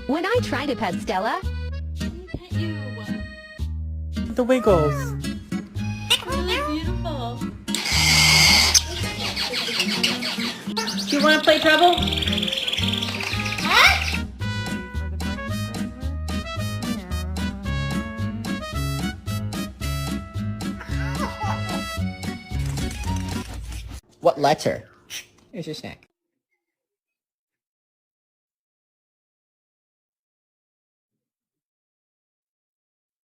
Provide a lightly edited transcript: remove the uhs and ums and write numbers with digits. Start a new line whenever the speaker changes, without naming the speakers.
When I try to pet Stella,
Let me pet you.
The wiggles.
Really beautiful.
Do you want to play Trouble?
What letter? Here's your snack.